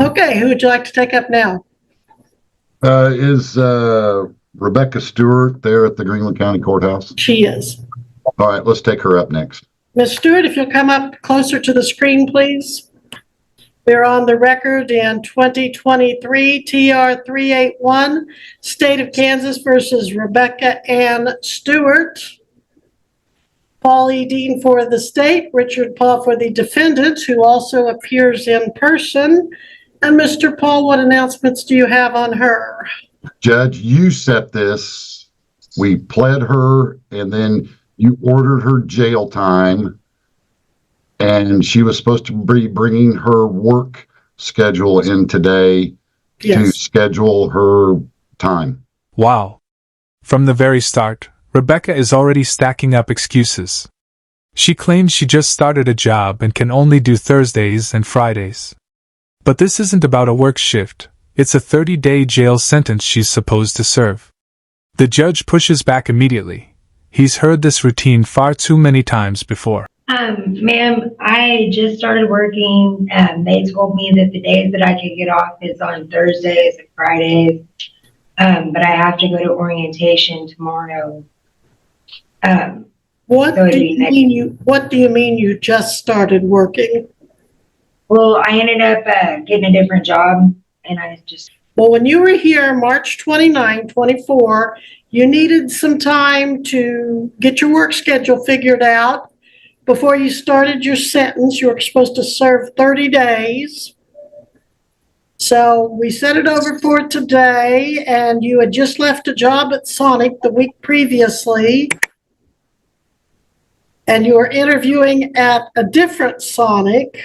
Okay, who would you like to take up now? Is Rebecca Stewart there at the Greenland County Courthouse? She is. All right, let's take her up next. Ms. Stewart, if you'll come up closer to the screen, please. We're on the record in 2023 TR 381, State of Kansas versus Rebecca Ann Stewart. Paul E. Dean for the state, Richard Paul for the defendant, who also appears in person. And Mr. Paul, what announcements do you have on her? Judge, you set this. We pled her, and then you ordered her jail time, and she was supposed to be bringing her work schedule in today to schedule her time. Wow. From the very start, Rebecca is already stacking up excuses. She claims she just started a job and can only do Thursdays and Fridays. But this isn't about a work shift, it's a 30-day jail sentence she's supposed to serve. The judge pushes back immediately. He's heard this routine far too many times before. Ma'am, I just started working. They told me that the days that I could get off is on Thursdays and Fridays. But I have to go to orientation tomorrow. What do you mean you just started working? Well, I ended up getting a different job, and I just... Well, when you were here March 29, 24, you needed some time to get your work schedule figured out. Before you started your sentence, you were supposed to serve 30 days. So we set it over for today, and you had just left a job at Sonic the week previously. And you were interviewing at a different Sonic.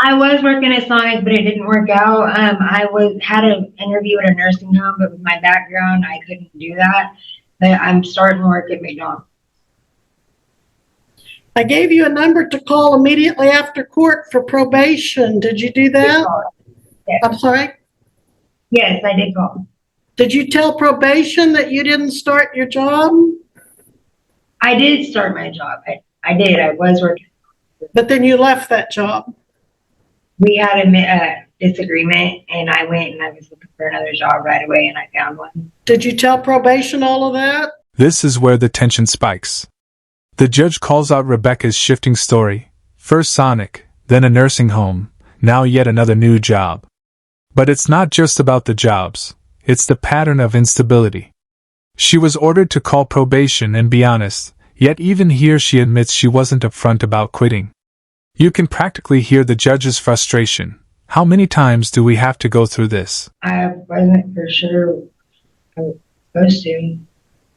I was working at Sonic, but it didn't work out. I had an interview at a nursing home, but with my background, I couldn't do that. But I'm starting work at McDonald's. I gave you a number to call immediately after court for probation. Did you do that? Yes. I'm sorry? Yes, I did call. Did you tell probation that you didn't start your job? I did start my job. I did. I was working. But then you left that job. We had a disagreement, and I went and I was looking for another job right away, and I found one. Did you tell probation all of that? This is where the tension spikes. The judge calls out Rebecca's shifting story. First Sonic, then a nursing home, now yet another new job. But it's not just about the jobs, it's the pattern of instability. She was ordered to call probation and be honest, yet even here she admits she wasn't upfront about quitting. You can practically hear the judge's frustration. How many times do we have to go through this? I wasn't for sure I was supposed to.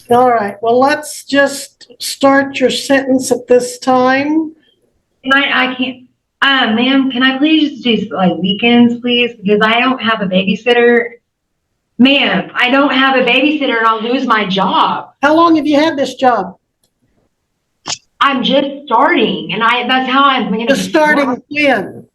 All right. Well, let's just start your sentence at this time. I can't. Ma'am, can I please do like weekends, please? Because I don't have a babysitter. Ma'am, I don't have a babysitter and I'll lose my job. How long have you had this job? I'm just starting, and that's how I'm going to. Just starting when?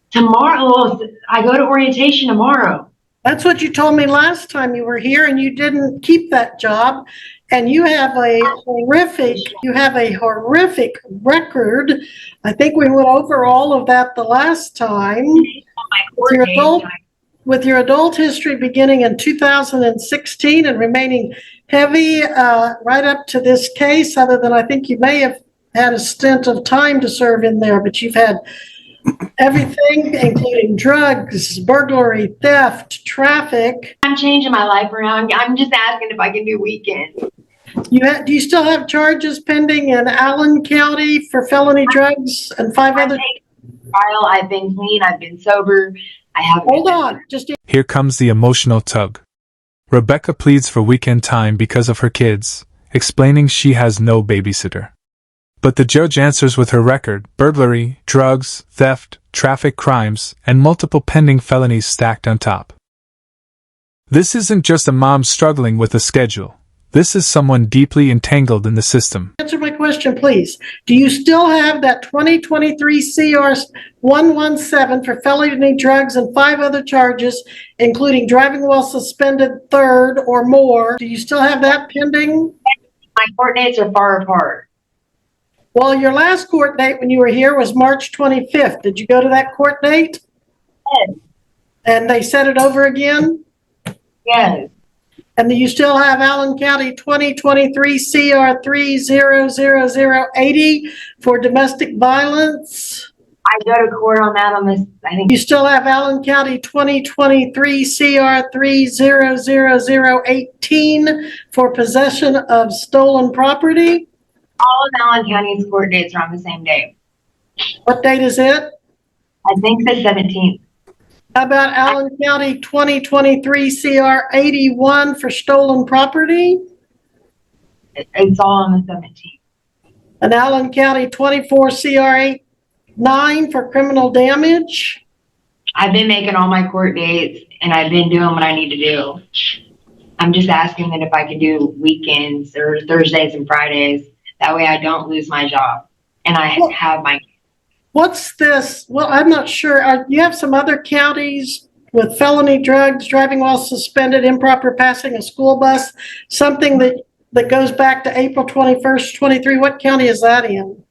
Tomorrow. I go to orientation tomorrow. That's what you told me last time you were here, and you didn't keep that job. And you have a horrific record. I think we went over all of that the last time. With your adult history beginning in 2016 and remaining heavy right up to this case, other than I think you may have had a stint of time to serve in there, but you've had everything, including drugs, burglary, theft, traffic. I'm changing my life around. I'm just asking if I can do weekends. Do you still have charges pending in Allen County for felony drugs and 5 other? Trial. I've been clean. I've been sober. I haven't. Hold on. Here comes the emotional tug. Rebecca pleads for weekend time because of her kids, explaining she has no babysitter. But the judge answers with her record: burglary, drugs, theft, traffic crimes, and multiple pending felonies stacked on top. This isn't just a mom struggling with a schedule. This is someone deeply entangled in the system. Answer my question, please. Do you still have that 2023 CR 117 for felony drugs and 5 other charges, including driving while suspended third or more? Do you still have that pending? My court dates are far apart. Well, your last court date when you were here was March 25th. Did you go to that court date? Yes. And they set it over again? Yes. And you still have Allen County 2023 CR 3000080 for domestic violence? I go to court on that on this, I think. You still have Allen County 2023 CR 3000018 for possession of stolen property? All of Allen County's court dates are on the same day. What date is it? I think the 17th. How about Allen County 2023 CR 81 for stolen property? It's all on the 17th. And Allen County 24 CR 89 for criminal damage? I've been making all my court dates and I've been doing what I need to do. I'm just asking that if I could do weekends or Thursdays and Fridays. That way I don't lose my job and I have my. What's this? Well, I'm not sure. You have some other counties with felony drugs, driving while suspended, improper passing a school bus, something that goes back to April 21st, 23. What county is that in?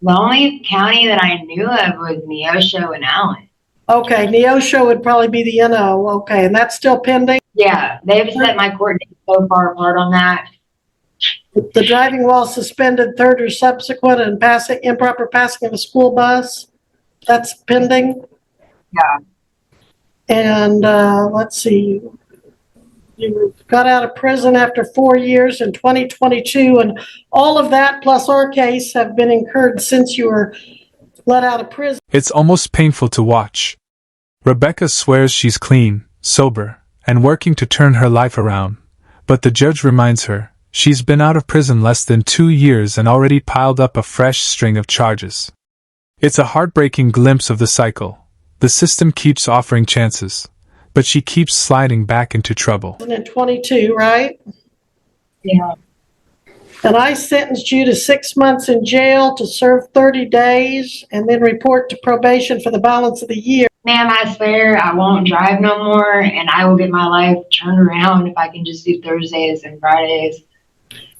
The only county that I knew of was Neosho and Allen. Okay, Neosho would probably be the NO. Okay, and that's still pending? Yeah, they've set my court date so far apart on that. The driving while suspended, third or subsequent, and improper passing of a school bus, that's pending? Yeah. And let's see, you got out of prison after 4 years in 2022, and all of that plus our case have been incurred since you were let out of prison. It's almost painful to watch. Rebecca swears she's clean, sober, and working to turn her life around, but the judge reminds her she's been out of prison less than 2 years and already piled up a fresh string of charges. It's a heartbreaking glimpse of the cycle. The system keeps offering chances, but she keeps sliding back into trouble. In 22, right? Yeah. And I sentenced you to 6 months in jail to serve 30 days and then report to probation for the balance of the year. Ma'am, I swear I won't drive no more and I will get my life turned around if I can just do Thursdays and Fridays.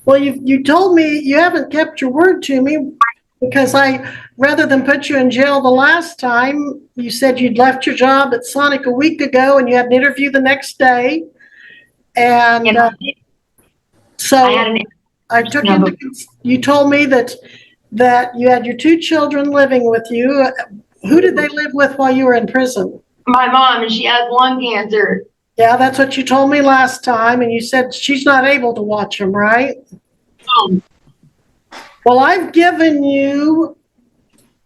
Well, you told me you haven't kept your word to me because rather than put you in jail the last time, you said you'd left your job at Sonic a week ago and you had an interview the next day. And so I took into, you told me that you had your 2 children living with you. Who did they live with while you were in prison? My mom, and she has lung cancer. Yeah, that's what you told me last time, and you said she's not able to watch them, right? Well, I've given you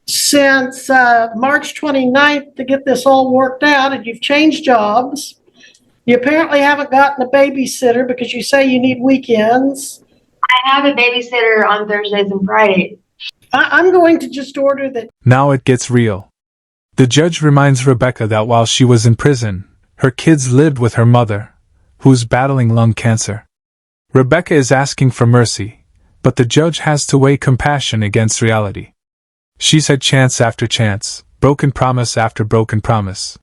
since March 29th to get this all worked out, and you've changed jobs. You apparently haven't gotten a babysitter because you say you need weekends. I have a babysitter on Thursdays and Fridays. I'm going to just order that. Now it gets real. The judge reminds Rebecca that while she was in prison, her kids lived with her mother, who's battling lung cancer. Rebecca is asking for mercy, but the judge has to weigh compassion against reality. She's had chance after chance, broken promise after broken promise.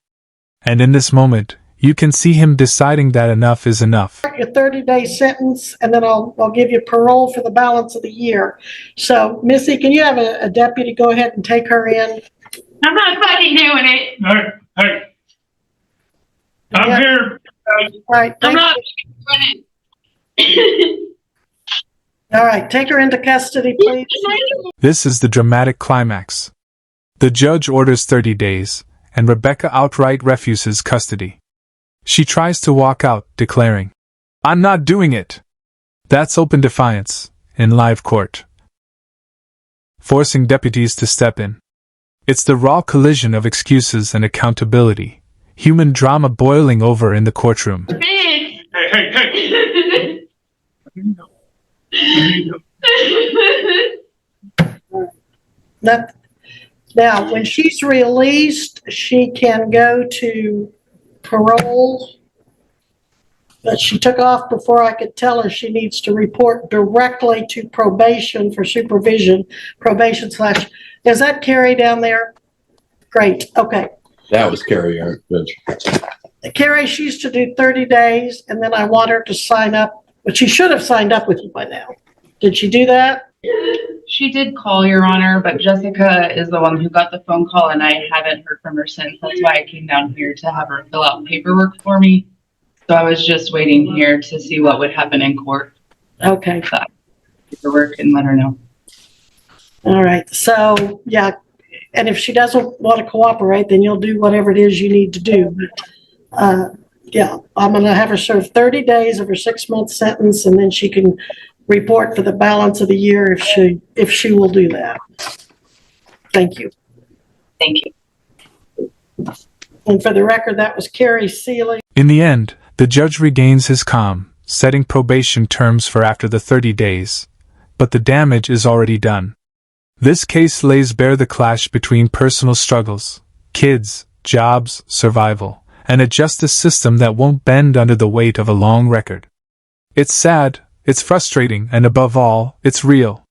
And in this moment, you can see him deciding that enough is enough. Your 30-day sentence, and then I'll give you parole for the balance of the year. So, Missy, can you have a deputy go ahead and take her in? I'm not fucking doing it. Hey, I'm here. Right. I'm not doing it. All right, take her into custody, please. This is the dramatic climax. The judge orders 30 days, and Rebecca outright refuses custody. She tries to walk out, declaring, "I'm not doing it." That's open defiance, in live court, forcing deputies to step in. It's the raw collision of excuses and accountability, human drama boiling over in the courtroom. Hey. Now, when she's released, she can go to parole, but she took off before I could tell her she needs to report directly to probation for supervision, probation slash, is that Carrie down there? Great, okay. That was Carrie, our judge. Carrie, she used to do 30 days, and then I want her to sign up, but she should have signed up with you by now. Did she do that? She did call, Your Honor, but Jessica is the one who got the phone call, and I haven't heard from her since. That's why I came down here to have her fill out paperwork for me. So I was just waiting here to see what would happen in court. Okay, Paperwork and let her know. all right. So, yeah, and if she doesn't want to cooperate, then you'll do whatever it is you need to do. But, yeah, I'm going to have her serve 30 days of her 6-month sentence, and then she can report for the balance of the year if she will do that. Thank you. Thank you. And for the record, that was Carrie Seeley. In the end, the judge regains his calm, setting probation terms for after the 30 days. But the damage is already done. This case lays bare the clash between personal struggles, kids, jobs, survival, and a justice system that won't bend under the weight of a long record. It's sad, it's frustrating, and above all, it's real.